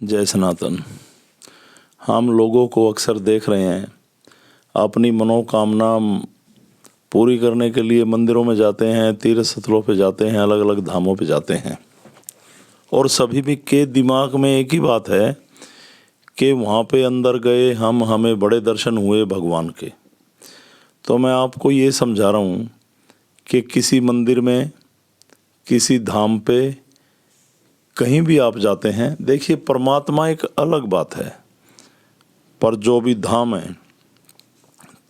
जय सनातन। हम लोगों को अक्सर देख रहे हैं, अपनी मनोकामना पूरी करने के लिए मंदिरों में जाते हैं, तीर्थ स्थलों पे जाते हैं, अलग अलग धामों पे जाते हैं और सभी भी के दिमाग में एक ही बात है कि वहाँ पे अंदर गए हमें बड़े दर्शन हुए भगवान के। तो मैं आपको ये समझा रहा हूँ कि किसी मंदिर में, किसी धाम पे, कहीं भी आप जाते हैं, देखिए परमात्मा एक अलग बात है, पर जो भी धाम है,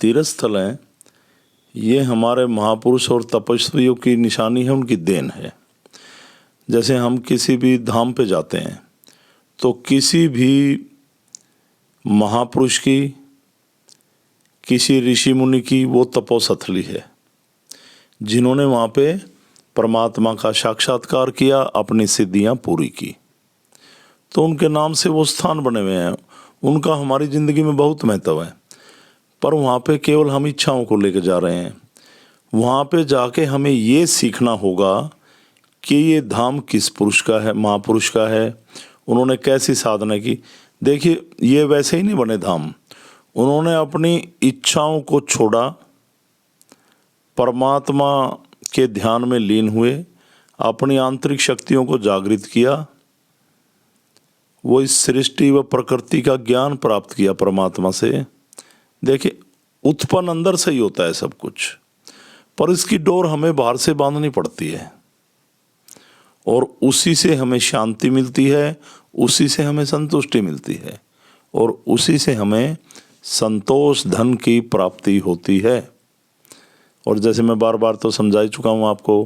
तीर्थ स्थल हैं, ये हमारे महापुरुष और तपस्वियों की निशानी है, उनकी देन है। जैसे हम किसी भी धाम पे जाते हैं तो किसी भी महापुरुष की, किसी ऋषि मुनि की वो तपोस्थली है, जिन्होंने वहाँ पे परमात्मा का साक्षात्कार किया, अपनी सिद्धियाँ पूरी की, तो उनके नाम से वो स्थान बने हुए हैं। उनका हमारी ज़िंदगी में बहुत महत्व है, पर वहाँ पे केवल हम इच्छाओं को लेकर जा रहे हैं। वहाँ पे जाके हमें ये सीखना होगा कि ये धाम किस पुरुष का है, महापुरुष का है, उन्होंने कैसी साधना की। देखिए, ये वैसे ही नहीं बने धाम, उन्होंने अपनी इच्छाओं को छोड़ा, परमात्मा के ध्यान में लीन हुए, अपनी आंतरिक शक्तियों को जागृत किया, वो इस सृष्टि व प्रकृति का ज्ञान प्राप्त किया परमात्मा से। देखिए, उत्पन्न अंदर से ही होता है सब कुछ, पर इसकी डोर हमें बाहर से बांधनी पड़ती है और उसी से हमें शांति मिलती है, उसी से हमें संतुष्टि मिलती है और उसी से हमें संतोष धन की प्राप्ति होती है। और जैसे मैं बार बार तो समझा ही चुका हूँ आपको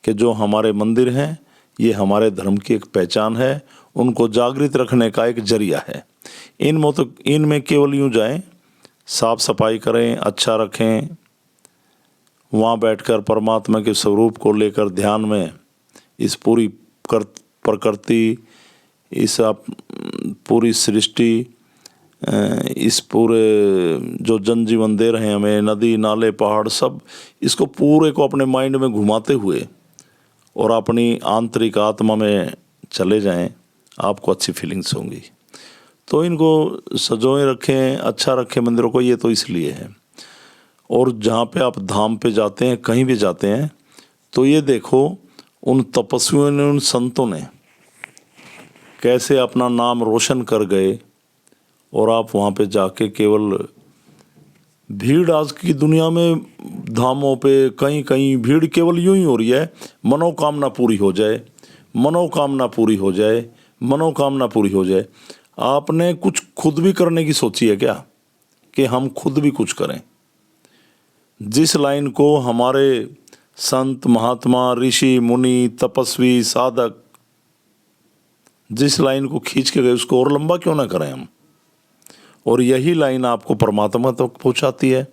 कि जो हमारे मंदिर हैं, ये हमारे धर्म की एक पहचान है, उनको जागृत रखने का एक जरिया है। इनमें केवल यूँ जाएं, साफ सफाई करें, अच्छा रखें, वहाँ बैठकर परमात्मा के स्वरूप को लेकर ध्यान में इस पूरी प्रकृति, इस पूरी सृष्टि, इस पूरे जो जनजीवन दे रहे हैं हमें, नदी नाले पहाड़ सब, इसको पूरे को अपने माइंड में घुमाते हुए और अपनी आंतरिक आत्मा में चले जाएं, आपको अच्छी फीलिंग्स होंगी। तो इनको सजोए रखें, अच्छा रखें मंदिरों को, ये तो इसलिए है। और जहाँ पे आप धाम पे जाते हैं, कहीं भी जाते हैं, तो ये देखो उन तपस्वियों ने, उन संतों ने कैसे अपना नाम रोशन कर गए। और आप वहाँ पे जाके केवल भीड़, आज की दुनिया में धामों पे कहीं कहीं भीड़ केवल यूं ही हो रही है, मनोकामना पूरी हो जाए, मनोकामना पूरी हो जाए, मनोकामना पूरी हो जाए। आपने कुछ खुद भी करने की सोची है क्या, कि हम खुद भी कुछ करें? जिस लाइन को हमारे संत महात्मा, ऋषि मुनि, तपस्वी, साधक जिस लाइन को खींच के गए, उसको और लंबा क्यों ना करें हम? और यही लाइन आपको परमात्मा तक पहुंचाती है।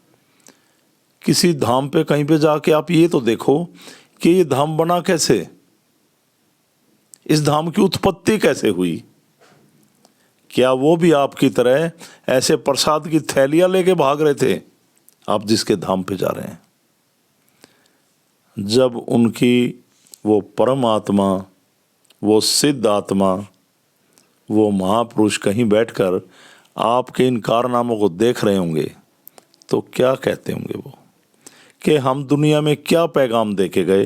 किसी धाम पे, कहीं पे जाके आप ये तो देखो कि ये धाम बना कैसे, इस धाम की उत्पत्ति कैसे हुई। क्या वो भी आपकी तरह ऐसे प्रसाद की थैलियां लेके भाग रहे थे, आप जिसके धाम पे जा रहे हैं? जब उनकी वो परम आत्मा, वो सिद्ध आत्मा, वो महापुरुष कहीं बैठकर आपके इन कारनामों को देख रहे होंगे, तो क्या कहते होंगे वो, कि हम दुनिया में क्या पैगाम दे के गए,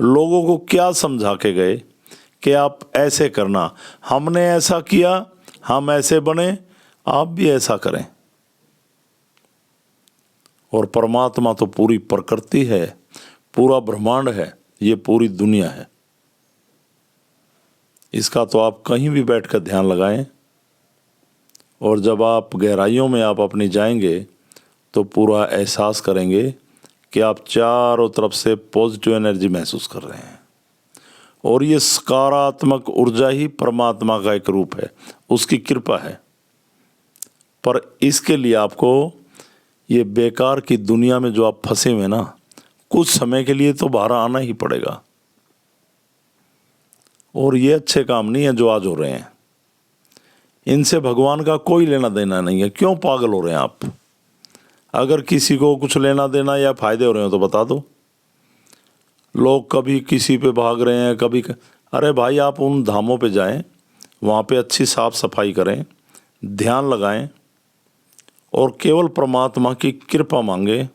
लोगों को क्या समझा के गए कि आप ऐसे करना, हमने ऐसा किया, हम ऐसे बने, आप भी ऐसा करें। और परमात्मा तो पूरी प्रकृति है, पूरा ब्रह्मांड है, ये पूरी दुनिया है। इसका तो आप कहीं भी बैठकर ध्यान लगाएं, और जब आप गहराइयों में आप अपनी जाएंगे तो पूरा एहसास करेंगे कि आप चारों तरफ से पॉजिटिव एनर्जी महसूस कर रहे हैं। और ये सकारात्मक ऊर्जा ही परमात्मा का एक रूप है, उसकी कृपा है। पर इसके लिए आपको ये बेकार की दुनिया में जो आप फंसे हुए ना, कुछ समय के लिए तो बाहर आना ही पड़ेगा। और ये अच्छे काम नहीं है जो आज हो रहे हैं, इनसे भगवान का कोई लेना देना नहीं है। क्यों पागल हो रहे हैं आप? अगर किसी को कुछ लेना देना या फायदे हो रहे हो तो बता दो। लोग कभी किसी पे भाग रहे हैं, कभी अरे भाई, आप उन धामों पे जाएं वहाँ पे अच्छी साफ सफाई करें, ध्यान लगाएं और केवल परमात्मा की कृपा मांगे,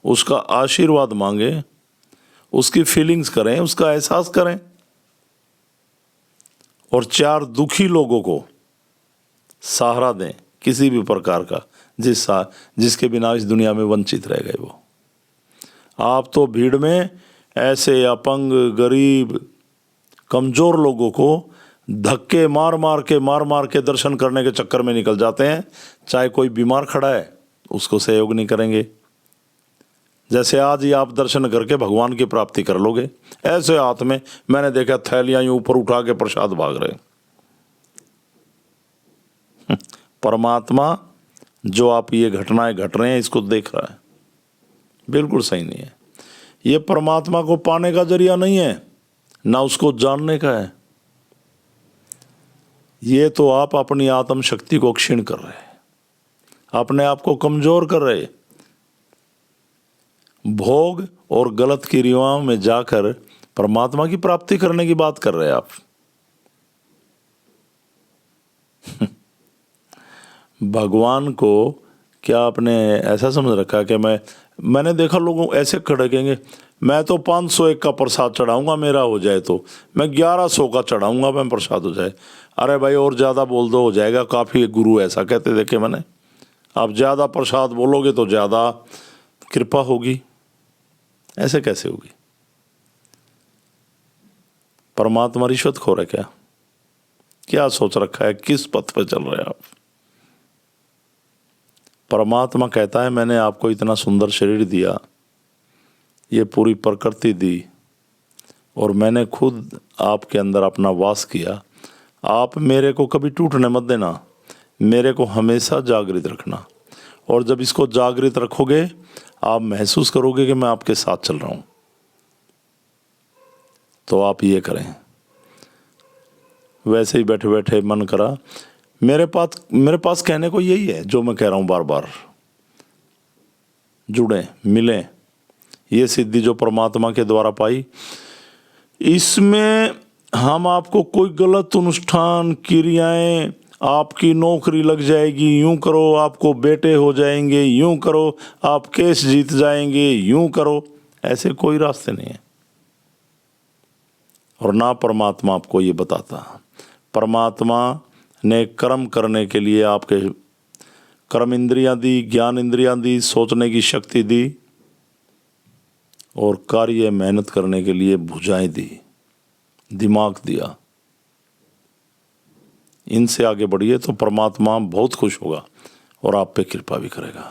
उसका आशीर्वाद मांगे, उसकी फीलिंग्स करें, उसका एहसास करें और 4 दुखी लोगों को सहारा दें किसी भी प्रकार का, जिसके बिना इस दुनिया में वंचित रह गए वो। आप तो भीड़ में ऐसे अपंग, गरीब, कमज़ोर लोगों को धक्के मार मार के दर्शन करने के चक्कर में निकल जाते हैं। चाहे कोई बीमार खड़ा है उसको सहयोग नहीं करेंगे। जैसे आज ही आप दर्शन करके भगवान की प्राप्ति कर लोगे, ऐसे हाथ में मैंने देखा थैलियां यूं ऊपर उठा के प्रसाद भाग रहे। परमात्मा जो आप ये घटनाएं घट रहे हैं इसको देख रहा है, बिल्कुल सही नहीं है। ये परमात्मा को पाने का जरिया नहीं है, ना उसको जानने का है। ये तो आप अपनी आत्म शक्ति को क्षीण कर रहे हैं, अपने आप को कमजोर कर रहे, भोग और गलत क्रियाओं में जाकर परमात्मा की प्राप्ति करने की बात कर रहे हैं आप। भगवान को क्या आपने ऐसा समझ रखा कि मैंने देखा लोगों ऐसे खड़े कहेंगे मैं तो 501 का प्रसाद चढ़ाऊंगा, मेरा हो जाए तो मैं 1100 का चढ़ाऊंगा, मैं प्रसाद हो जाए। अरे भाई और ज़्यादा बोल दो हो जाएगा, काफ़ी गुरु ऐसा कहते देखे मैंने। आप ज़्यादा प्रसाद बोलोगे तो ज़्यादा कृपा होगी, ऐसे कैसे होगी? परमात्मा रिश्वतखोर है क्या? क्या सोच रखा है, किस पथ पर चल रहे हैं आप? परमात्मा कहता है मैंने आपको इतना सुंदर शरीर दिया, ये पूरी प्रकृति दी और मैंने खुद आपके अंदर अपना वास किया। आप मेरे को कभी टूटने मत देना, मेरे को हमेशा जागृत रखना। और जब इसको जागृत रखोगे आप महसूस करोगे कि मैं आपके साथ चल रहा हूँ। तो आप ये करें। वैसे ही बैठे बैठे मन करा, मेरे पास कहने को यही है जो मैं कह रहा हूँ बार बार। जुड़ें, मिलें। ये सिद्धि जो परमात्मा के द्वारा पाई, इसमें हम आपको कोई गलत अनुष्ठान, क्रियाएं, आपकी नौकरी लग जाएगी, यूं करो आपको बेटे हो जाएंगे, यूं करो आप केस जीत जाएंगे, यूं करो, ऐसे कोई रास्ते नहीं है। और ना परमात्मा आपको ये बताता। परमात्मा ने कर्म करने के लिए आपके कर्म इंद्रियां दी, ज्ञान इंद्रियां दी, सोचने की शक्ति दी और कार्य मेहनत करने के लिए भुजाएं दी, दिमाग दिया। इनसे आगे बढ़िए तो परमात्मा बहुत खुश होगा और आप पे कृपा भी करेगा।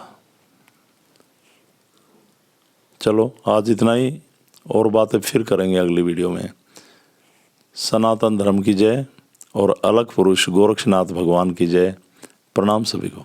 चलो आज इतना ही, और बातें फिर करेंगे अगली वीडियो में। सनातन धर्म की जय और अलग पुरुष गोरक्षनाथ भगवान की जय। प्रणाम सभी को।